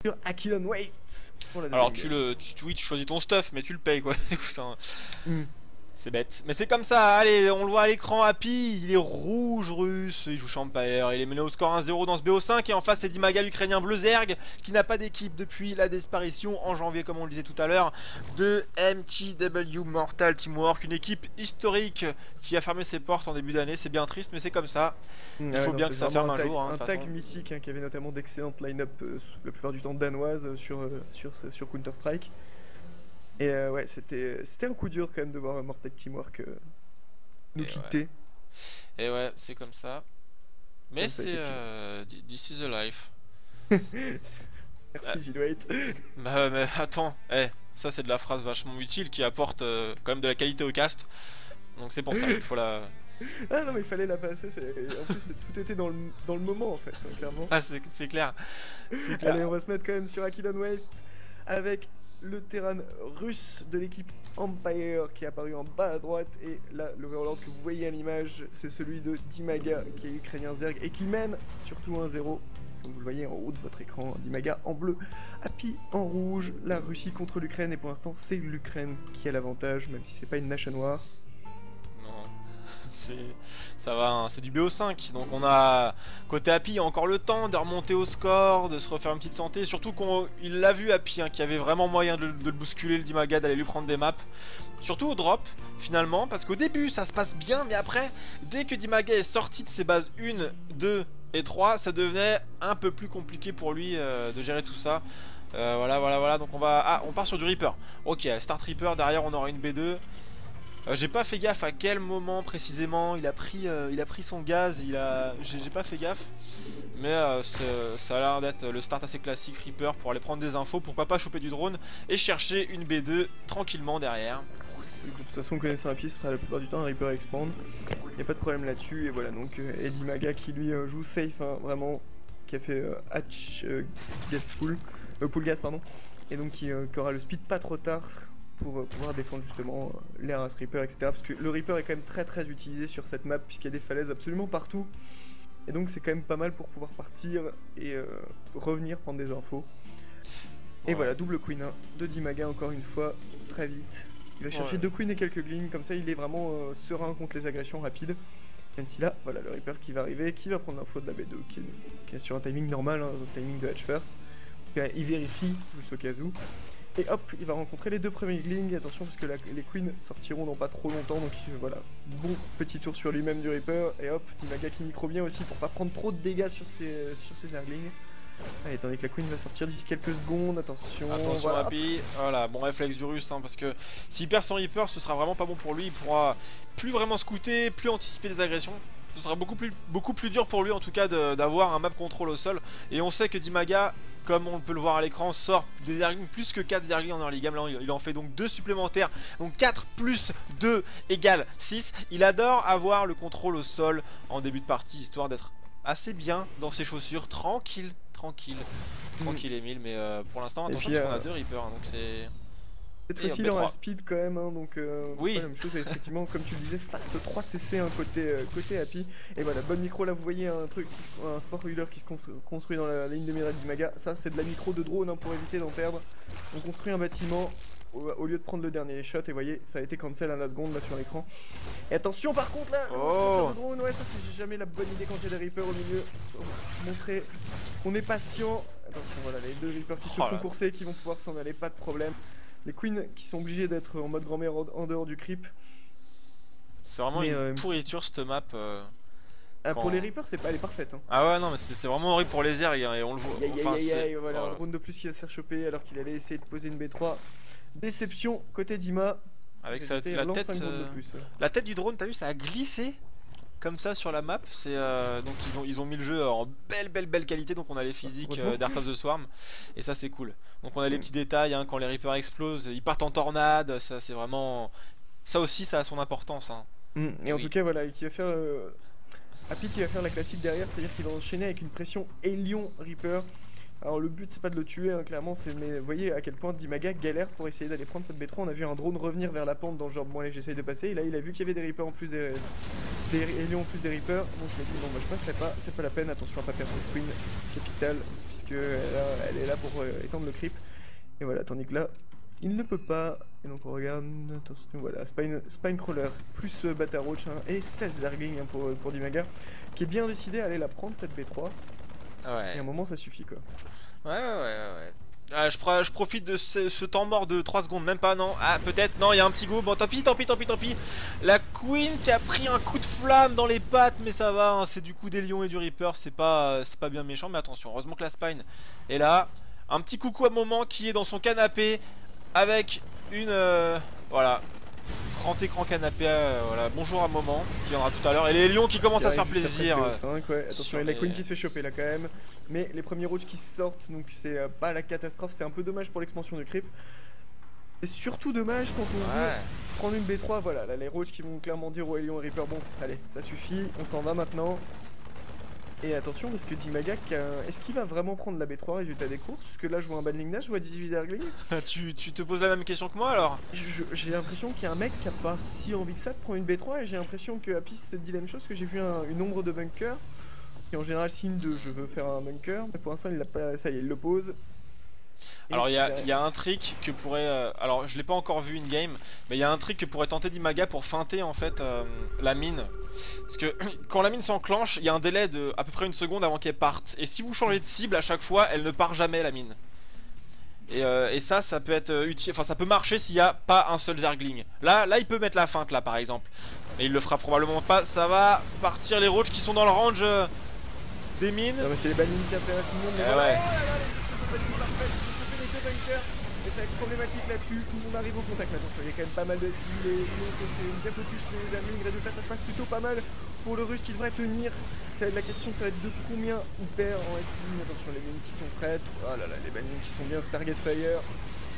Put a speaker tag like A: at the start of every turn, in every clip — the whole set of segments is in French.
A: sur Aquilon Waste.
B: Alors oui, tu choisis ton stuff, mais tu le payes quoi. C'est bête. Mais c'est comme ça, allez, on le voit à l'écran, Happy, il est rouge russe, il joue Champire, il est mené au score 1-0 dans ce BO5, et en face c'est Dimaga, l'Ukrainien bleu Zerg, qui n'a pas d'équipe depuis la disparition en janvier, comme on le disait tout à l'heure, de MTW Mortal Teamwork, une équipe historique qui a fermé ses portes en début d'année. C'est bien triste, mais c'est comme ça. Il faut bien que ça ferme un jour.
A: Un tag mythique qui avait notamment d'excellentes line-up, la plupart du temps danoises, sur Counter-Strike. Et ouais, c'était un coup dur quand même de voir Mortal Teamwork nous quitter.
B: Ouais. Et ouais, c'est comme ça. Mais c'est this is the life.
A: Merci Zilwait.
B: Bah mais attends, ça c'est de la phrase vachement utile qui apporte quand même de la qualité au cast. Donc c'est pour ça qu'il faut la...
A: Ah non mais il fallait la passer, en plus tout était dans le moment en fait, hein, clairement.
B: Ah c'est clair.
A: Allez, on va se mettre quand même sur Aquilon Waste avec le terrain russe de l'équipe Empire qui est apparu en bas à droite, et là l'Overlord que vous voyez à l'image c'est celui de Dimaga qui est ukrainien Zerg et qui mène surtout 1-0. Donc vous le voyez en haut de votre écran, Dimaga en bleu, Happy en rouge, la Russie contre l'Ukraine, et pour l'instant c'est l'Ukraine qui a l'avantage même si c'est pas une nation noire.
B: Ça va, hein. C'est du BO5, donc on a côté Happy encore le temps de remonter au score, de se refaire une petite santé, surtout qu'il l'a vu Happy, qu'il y avait vraiment moyen de le bousculer, le Dimaga, d'aller lui prendre des maps, surtout au drop finalement, parce qu'au début ça se passe bien, mais après dès que Dimaga est sorti de ses bases 1, 2 et 3, ça devenait un peu plus compliqué pour lui de gérer tout ça. Voilà, donc on part sur du Reaper. Ok, start Reaper, derrière on aura une B2. J'ai pas fait gaffe à quel moment précisément il a pris son gaz, j'ai pas fait gaffe. Mais ça a l'air d'être le start assez classique Reaper pour aller prendre des infos, pourquoi pas choper du drone et chercher une B2 tranquillement derrière.
A: De toute façon, connaissant Happy, ce sera la plupart du temps un Reaper expand, y a pas de problème là-dessus. Et voilà, donc Dimaga qui lui joue safe, hein, vraiment, qui a fait hatch pool gas pardon, et donc qui aura le speed pas trop tard pour pouvoir défendre justement l'air à ce Reaper, etc. Parce que le Reaper est quand même très utilisé sur cette map, puisqu'il y a des falaises absolument partout. Et donc c'est quand même pas mal pour pouvoir partir et revenir prendre des infos. Et voilà, double queen de Dimaga encore une fois, très vite. Il va chercher 2 queens et quelques glings, comme ça il est vraiment serein contre les agressions rapides. Même si là, voilà le Reaper qui va arriver, qui va prendre l'info de la B2, qui est sur un timing normal, hein, le timing de Hatch First. Il vérifie, juste au cas où. Et hop, il va rencontrer les 2 premiers glings. Attention parce que les queens sortiront dans pas trop longtemps. Donc voilà, bon petit tour sur lui-même du Reaper. Et hop, Dimaga qui micro bien aussi pour pas prendre trop de dégâts sur ses zerglings. Allez, attendez que la queen va sortir d'ici quelques secondes. Attention,
B: voilà. Happy. Voilà, bon réflexe du russe, hein, parce que s'il perd son Reaper, ce sera vraiment pas bon pour lui. Il pourra plus vraiment scouter, plus anticiper des agressions. Ce sera beaucoup plus dur pour lui en tout cas d'avoir un map control au sol. Et on sait que Dimaga, comme on peut le voir à l'écran, sort des zerglings plus que 4 zerglings en early game. Là il en fait donc 2 supplémentaires. Donc 4 plus 2 égale 6. Il adore avoir le contrôle au sol en début de partie, histoire d'être assez bien dans ses chaussures, tranquille Emile. Mais pour l'instant attention parce qu'on a 2 Reapers, hein, donc c'est...
A: Cette fois-ci il aura le speed quand même, hein, donc
B: oui.
A: Pas la même chose, effectivement, comme tu le disais, fast 3 CC côté Happy. Et voilà, bonne micro, là vous voyez un sport wheeler qui se construit dans la ligne de mire de Dimaga. Ça c'est de la micro de drone, hein, pour éviter d'en perdre. On construit un bâtiment au lieu de prendre le dernier shot, et vous voyez, ça a été cancel à la seconde là sur l'écran. Et attention par contre là, le drone, ouais ça c'est jamais la bonne idée quand il y a des Reapers au milieu. Montrer qu'on est patient. Attention, voilà, les 2 Reapers qui se font courser, qui vont pouvoir s'en aller, pas de problème. Les queens qui sont obligés d'être en mode grand-mère en dehors du creep.
B: C'est vraiment une pourriture cette map.
A: Pour les Reapers, elle est parfaite. Hein.
B: Ah ouais, non, mais c'est vraiment horrible pour les Zerg et on le voit.
A: Voilà, un drone de plus qui va se faire choper alors qu'il allait essayer de poser une B3. Déception côté Dima.
B: Avec la tête, la tête du drone, t'as vu, ça a glissé comme ça sur la map. C'est donc ils ont mis le jeu en belle qualité, donc on a les physiques d'Heart of the Swarm et ça c'est cool. Donc on a les petits détails, hein, quand les Reapers explosent, ils partent en tornade, ça c'est vraiment, ça aussi ça a son importance, hein.
A: Et en tout cas voilà, qui va faire Happy qui va faire la classique derrière, c'est-à-dire qu'il va enchaîner avec une pression Hélion Reaper. Alors le but c'est pas de le tuer, hein, clairement, mais vous voyez à quel point Dimaga galère pour essayer d'aller prendre cette B3. On a vu un drone revenir vers la pente dans le genre bon allez j'essaye de passer, et là il a vu qu'il y avait des Reapers en plus des Hélions en plus des Reapers, donc il a dit non bah je passerai pas, c'est pas la peine, attention à pas perdre cette queen capitale, puisque puisque elle est là pour étendre le creep. Et voilà, tandis que là, il ne peut pas. Et donc on regarde, attention, voilà, Spine Crawler plus Bata Roach hein, et 16 Zergling hein, pour Dimaga, qui est bien décidé à aller la prendre cette B3.
B: Ouais.
A: Et à un moment ça suffit quoi.
B: Ouais. Ah, je profite de ce temps mort de 3 secondes, même pas, non. Ah, peut-être, non, il y a un petit go. Bon, tant pis. La Queen qui a pris un coup de flamme dans les pattes, mais ça va, hein, c'est du coup des lions et du Reaper, c'est pas bien méchant, mais attention, heureusement que la Spine est là. Un petit coucou à Moment qui est dans son canapé avec une. Voilà. Grand écran canapé, voilà. Bonjour à Moment qui viendra tout à l'heure. Et les lions qui commencent à se faire plaisir.
A: 5, ouais. Attention, il y a la Queen qui se fait choper là quand même. Mais les premiers roaches qui sortent, donc c'est pas la catastrophe. C'est un peu dommage pour l'expansion du creep. C'est surtout dommage quand on veut prendre une B3. Voilà, là les roaches qui vont clairement dire aux lions et Reaper, bon, allez, ça suffit, on s'en va maintenant. Et attention parce que Dimagak, est-ce qu'il va vraiment prendre la B3 résultat des courses? Parce que là je vois un Badling Nash, je vois 18 Zergling.
B: tu te poses la même question que moi alors?
A: J'ai l'impression qu'il y a un mec qui a pas si envie que ça de prendre une B3 et j'ai l'impression que Apis se dit la même chose, que j'ai vu une ombre de bunker qui en général signe de je veux faire un bunker, mais pour l'instant il l'a pas, ça y est, il le pose.
B: Alors il y a un trick que pourrait, alors je l'ai pas encore vu in game, mais il y a un trick que pourrait tenter Dimaga pour feinter en fait la mine. Parce que quand la mine s'enclenche, il y a un délai de à peu près 1 seconde avant qu'elle parte. Et si vous changez de cible à chaque fois, elle ne part jamais la mine. Et ça peut être utile, enfin ça peut marcher s'il n'y a pas un seul Zergling. Là il peut mettre la feinte là par exemple. Et il le fera probablement pas, ça va partir les roaches qui sont dans le range des mines.
A: Non mais c'est les bannings qui intéressent tout le monde. Mais
B: ouais.
A: Et ça va être problématique là-dessus, tout le monde arrive au contact. Mais attention, il y a quand même pas mal de cibles et c'est bien focus les Zergling. Résultat, ça se passe plutôt pas mal pour le russe qui devrait tenir. Ça va être la question, ça va être de combien il perd en SI. Attention, les mines qui sont prêtes. Oh là là, les bannings qui sont bien target fire.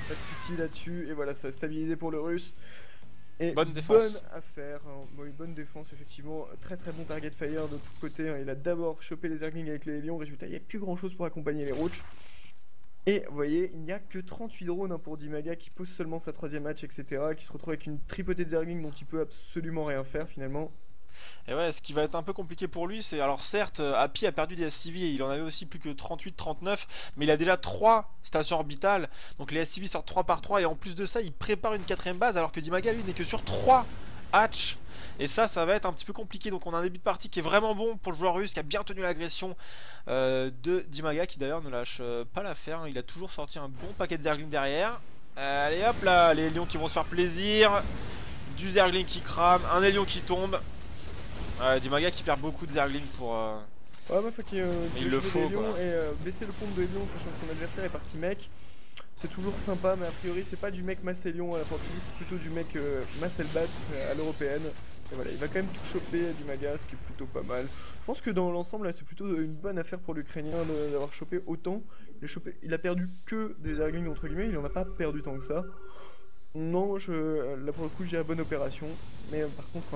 A: Pas de soucis là-dessus. Et voilà, ça va stabiliser pour le russe. Et
B: bonne défense.
A: Bonne affaire, hein. Bon, une bonne défense effectivement, très bon target fire de tous côtés, hein. Il a d'abord chopé les Zerglings avec les lions, résultat il n'y a plus grand chose pour accompagner les roaches. Et vous voyez, il n'y a que 38 drones hein, pour Dimaga qui pose seulement sa 3ème match, etc. Qui se retrouve avec une tripotée de Zerglings dont il peut absolument rien faire finalement.
B: Et ouais, ce qui va être un peu compliqué pour lui, c'est alors certes, Happy a perdu des SCV et il en avait aussi plus que 38-39, mais il a déjà 3 stations orbitales, donc les SCV sortent 3 par 3 et en plus de ça, il prépare une 4ème base alors que Dimaga lui n'est que sur 3 hatch. Et ça va être un petit peu compliqué, donc on a un début de partie qui est vraiment bon pour le joueur russe qui a bien tenu l'agression de Dimaga qui d'ailleurs ne lâche pas l'affaire, hein. Il a toujours sorti un bon paquet de Zergling derrière. Allez hop là, les lions qui vont se faire plaisir, du Zergling qui crame, un des lions qui tombe. Dimaga qui perd beaucoup de Zergling pour...
A: Ouais, bah faut qu'il
B: le faut
A: quoi. Et baisser le compte de lions sachant que son adversaire est parti mec. C'est toujours sympa, mais a priori c'est pas du mec Masselion à la portugais, c'est plutôt du mec Masselbat à l'européenne. Et voilà, il va quand même tout choper Dimaga, ce qui est plutôt pas mal. Je pense que dans l'ensemble, c'est plutôt une bonne affaire pour l'Ukrainien d'avoir chopé autant. Il a perdu que des Zerglings entre guillemets, il en a pas perdu tant que ça. Non, là pour le coup, j'ai la bonne opération. Mais par contre,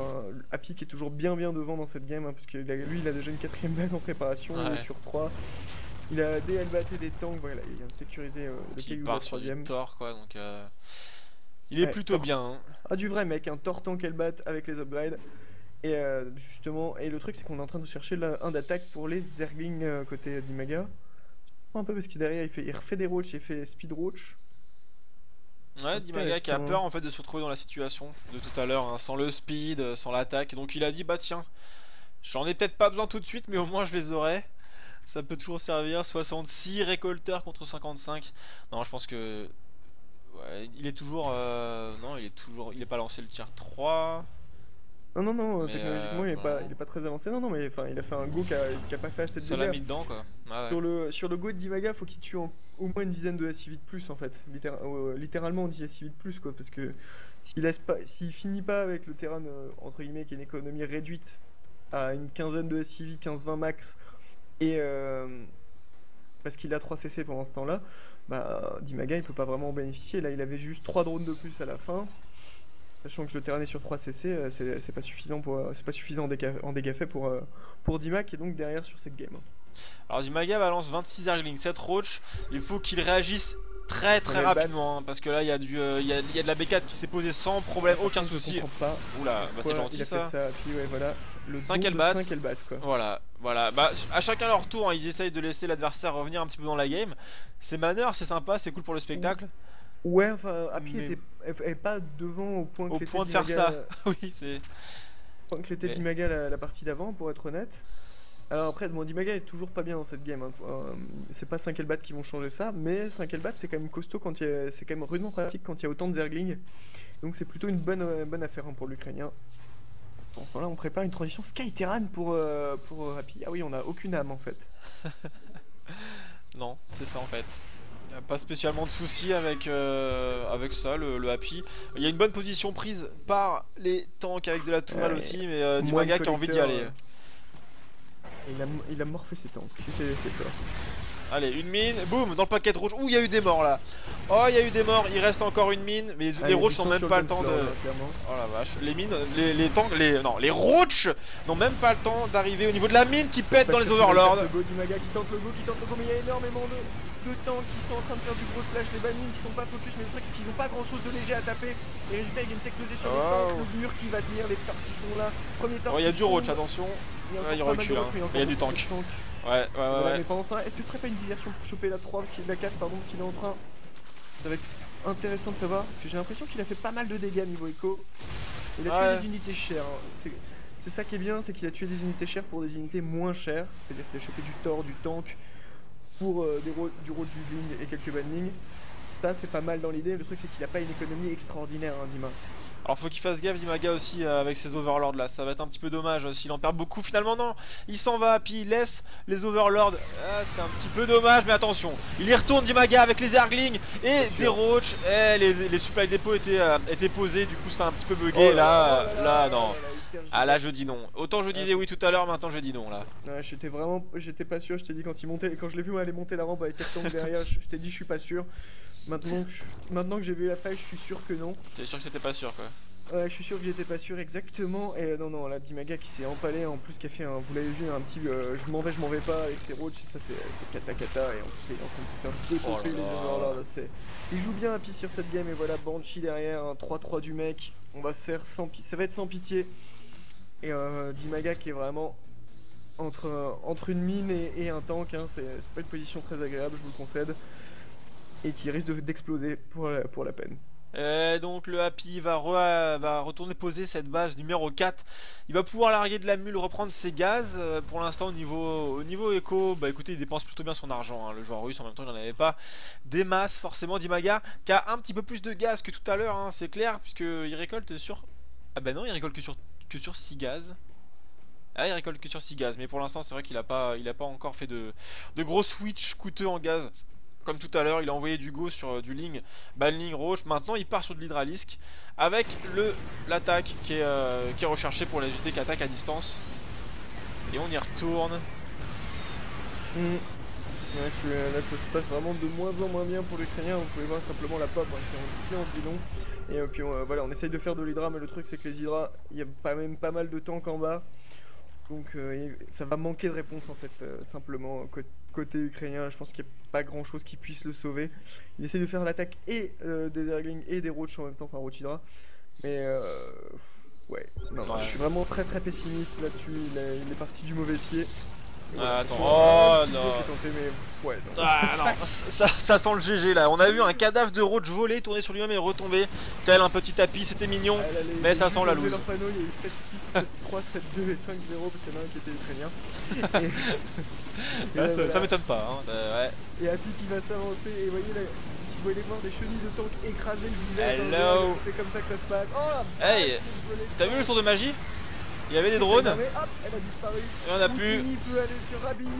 A: Happy qui est toujours bien devant dans cette game, hein, parce que lui, il a déjà une 4ème base en préparation, il est sur 3. Il a des LBAT et des tanks, voilà, il vient de sécuriser le caillou de la 3ème.
B: Thor quoi, donc il est plutôt bien. Hein.
A: Ah, du vrai mec, un Thor tank LBAT avec les upgrades. Et justement, et le truc c'est qu'on est en train de chercher un d'attaque pour les Zerglings côté Dimaga. Un peu parce que derrière il refait des roaches, il fait speed roach.
B: Ouais, Dimaga qui a peur en fait de se retrouver dans la situation de tout à l'heure, hein, sans le speed, sans l'attaque. Donc il a dit bah tiens, j'en ai peut-être pas besoin tout de suite, mais au moins je les aurai. Ça peut toujours servir. 66 récolteurs contre 55. Non, je pense que ouais, il est toujours non, il est pas lancé le tier 3.
A: Non, mais technologiquement il est pas très avancé. Non, mais enfin il a fait un go qui a pas fait assez de dégâts.
B: Ça l'a mis dedans quoi. Ah
A: ouais. Sur le go de Dimaga, faut qu'il tue au moins une dizaine de SCV de plus en fait. Littéralement on dit SCV de plus quoi, parce que s'il finit pas avec le terrain entre guillemets qui est une économie réduite à une quinzaine de SCV, 15-20 max, et parce qu'il a 3 CC pendant ce temps-là, bah Dimaga il peut pas vraiment en bénéficier. Là il avait juste 3 drones de plus à la fin. Sachant que le terrain est sur 3 CC, c'est pas suffisant en dégâts faits pour Dimac qui est donc derrière sur cette game.
B: Alors Dimaga balance 26 Zerglings, 7 roach. Il faut qu'il réagisse très
A: On a le
B: rapidement, hein, parce que là il y a de la B4 qui s'est posée sans problème, aucun
A: Je
B: souci.
A: comprends pas.
B: Oula, bah c'est
A: Il
B: gentil
A: a
B: ça.
A: fait ça, puis ouais, voilà. Le
B: 5
A: don de
B: Elbat.
A: 5 Elbat, quoi.
B: Voilà, bah à chacun leur tour, hein, ils essayent de laisser l'adversaire revenir un petit peu dans la game. C'est manœuvre, c'est sympa, c'est cool pour le spectacle.
A: Ouais, enfin, Happy
B: Mais-
A: est pas devant au point que
B: Au
A: l'était
B: point de faire
A: Dimaga,
B: ça. Oui, c'est.
A: point que l'était
B: Mais-
A: Dimaga la partie d'avant, pour être honnête. Alors après, bon, Dimaga est toujours pas bien dans cette game, hein. C'est pas 5 Elbat qui vont changer ça, mais 5 Elbat c'est quand même costaud quand c'est quand même rudement pratique quand il y a autant de Zergling. Donc c'est plutôt une bonne affaire, hein, pour l'Ukrainien. Dans ce temps-là, on prépare une transition Sky Terran pour Happy. Ah oui, on a aucune âme en fait.
B: Non, c'est ça en fait. Y a pas spécialement de soucis avec ça, le Happy. Il y a une bonne position prise par les tanks avec de la tourelle
A: Ouais.
B: aussi, mais
A: Moins
B: Dimaga
A: de
B: qui a envie d'y
A: collecteurs,
B: aller.
A: Il a morphé ses tanks, c'est peur.
B: Allez, une mine, boum, dans le paquet rouge. Ouh, il y a eu des morts là. Oh, il y a eu des morts, il reste encore une mine, mais les roaches n'ont même pas le temps de. Oh la vache, les mines, les tanks, les roaches n'ont même pas le temps d'arriver au niveau de la mine qui pète dans les overlords.
A: Le go Dimaga qui tente le go, mais il y a énormément de tanks qui sont en train de faire du gros splash. Les banines qui sont pas focus, mais le truc c'est qu'ils ont pas grand chose de léger à taper. Et résultat, ils viennent s'écloser sur les tanks, le mur qui va tenir, les tanks qui sont là. Premier tank.
B: Oh, il y a du roach, attention.
A: Il
B: il recule, hein. Il y a du tank. Ouais.
A: Mais pendant ce temps-là, est-ce que ce serait pas une diversion pour choper la 3 parce qu'il la 4, pardon, parce qu'il est en train. Ça va être intéressant de savoir, parce que j'ai l'impression qu'il a fait pas mal de dégâts niveau écho. Il a tué des unités chères, hein. C'est ça qui est bien, c'est qu'il a tué des unités chères pour des unités moins chères. C'est-à-dire qu'il a chopé du Thor, du tank, pour du road juggling et quelques banning. Ça c'est pas mal dans l'idée, le truc c'est qu'il a pas une économie extraordinaire, hein, Dima.
B: Alors faut qu'il fasse gaffe Dimaga aussi avec ses overlords là, ça va être un petit peu dommage s'il en perd beaucoup. Finalement non, il s'en va puis il laisse les overlords, c'est un petit peu dommage, mais attention, il y retourne Dimaga avec les Zerglings et des roaches. Les supply dépôts étaient posés, du coup c'est un petit peu bugué. Là non. Ah là je dis non. Autant je disais oui tout à l'heure, maintenant je dis non là.
A: Ouais, j'étais pas sûr, je t'ai dit quand il montait, quand je l'ai vu aller monter la rampe avec 4 tanks derrière, je t'ai dit je suis pas sûr. Maintenant que j'ai vu la faille, je suis sûr que non.
B: T'es sûr que t'étais pas sûr quoi?
A: Ouais, je suis sûr que j'étais pas sûr exactement. Et non, là, Dimaga qui s'est empalé, en plus qui a fait un, vous l'avez vu, un petit je m'en vais pas avec ses roaches, ça c'est kata et en plus il est en train de se faire dépoter les overlords là, il joue bien Happy sur cette game et voilà Banshee derrière, un 3-3 du mec, on va se faire ça va être sans pitié. Et Dimaga qui est vraiment entre une mine et un tank, hein, c'est pas une position très agréable, je vous le concède. Et qui risque d'exploser pour la peine.
B: Et donc le Happy va retourner poser cette base numéro 4. Il va pouvoir larguer de la mule, reprendre ses gaz. Pour l'instant au niveau éco, bah écoutez, il dépense plutôt bien son argent, hein. Le joueur russe en même temps il n'en avait pas des masses forcément. Dimaga qui a un petit peu plus de gaz que tout à l'heure, hein, c'est clair, puisqu'il récolte sur... Ah bah non, il récolte que sur 6 gaz. Ah, il récolte que sur 6 gaz, mais pour l'instant c'est vrai qu'il a pas encore fait de gros switch coûteux en gaz. Comme tout à l'heure, il a envoyé du go sur du Ling, Balling, Roach. Maintenant, il part sur de l'Hydralisk avec l'attaque qui est recherchée pour les unités qui attaquent à distance. Et on y retourne.
A: Ouais, là, ça se passe vraiment de moins en moins bien pour l'Ukrainien. Vous pouvez voir simplement la pop, hein, qui en dit long. Et puis voilà, on essaye de faire de l'Hydra, mais le truc c'est que les Hydras, il y a même pas mal de tanks en bas. Donc ça va manquer de réponse en fait, simplement côté ukrainien. Je pense qu'il n'y a pas grand chose qui puisse le sauver. Il essaie de faire l'attaque et des Zerglings et des Roach en même temps, enfin Roach Hydra. Mais ouais, non, je suis vraiment très pessimiste là-dessus. Il est parti du mauvais pied.
B: Ah, attends, oh non.
A: Tenté, mais ouais, non.
B: Ah non, ça sent le GG là. On a vu un cadavre de Roach voler, tourner sur lui-même et retomber. Tel un petit tapis, c'était mignon. Mais ça sent la loose.
A: Leur panneau, il y a eu 7-6, 7-3, 7-2 et 5-0 parce qu'il y en a un qui était ukrainien.
B: Ouais, ça m'étonne pas. Hein. Ouais.
A: Et Happy qui va s'avancer. Et voyez là, si vous voulez voir des chenilles de tank écraser le visage.
B: Hello.
A: C'est comme ça que ça se passe. Oh la
B: hey, t'as vu le tour de magie? Il y avait des drones.
A: Mais hop, elle a disparu.
B: Il y en a plus.
A: Moutini peut aller se rhabiller.